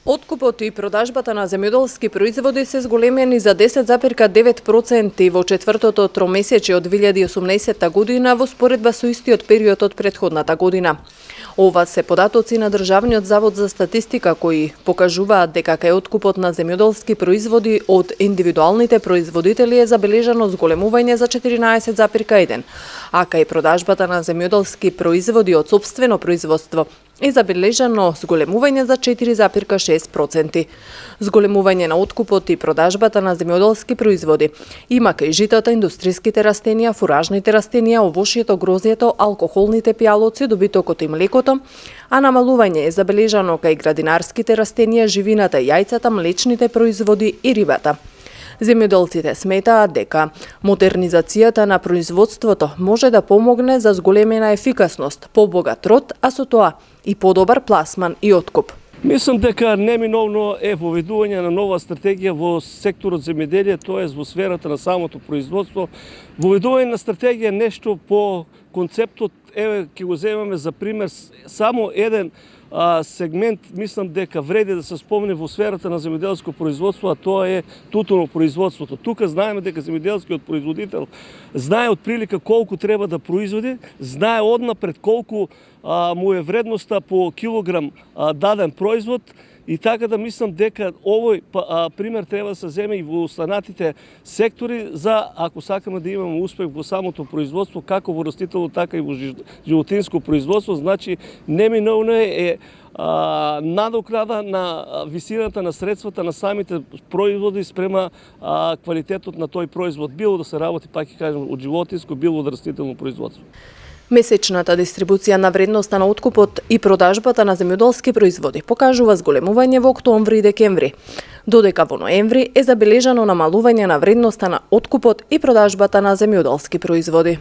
Откупот и продажбата на земјоделски производи се зголемени за 10,9% во четвртото тромесечје од 2018 година во споредба со истиот период од претходната година. Ова се податоци на Државниот завод за статистика кои покажуваат дека кај откупот на земјоделски производи од индивидуалните производители е забележано зголемување за 14,1%, а кај продажбата на земјоделски производи од сопствено производство е забележано зголемување за 4,6%. Зголемување на откупот и продажбата на земјоделски производи има кај житото, индустријските растенија, фуражните растенија, овошјето, грозјето, алкохолните пијалоци, добитокот и млекото, а намалување е забележано кај градинарските растенија, живината, јајцата, млечните производи и рибата. Земјоделците сметаат дека модернизацијата на производството може да помогне за зголемена ефикасност, побогат род, а со тоа и подобар пласман и откуп. Мислам дека неминовно е воведување на нова стратегија во секторот земјоделие, тоест во сферата на самото производство. Воведување на стратегија нешто по концептот, еве ќе го земеме за пример само еден сегмент, мислам дека вреди да се спомне во сферата на земјоделско производство, а тоа е тутуно производството. Тука знаеме дека земјоделскиот производител знае отприлика колку треба да произведе, знае однапред колку му е вредноста по килограм даден производ, и така да мислам дека овој пример треба да се земе и во останатите сектори за, ако сакаме да имаме успех во самото производство, како во растително, така и во животинско производство, значи неминовно е надокнада на висината на средствата на самите производи спрема квалитетот на тој производ, било да се работи, пак ќе кажем, од животинско, било од растително производство. Месечната дистрибуција на вредноста на откупот и продажбата на земјоделски производи покажува зголемување во октомври и декември, додека во ноември е забележано намалување на вредноста на откупот и продажбата на земјоделски производи.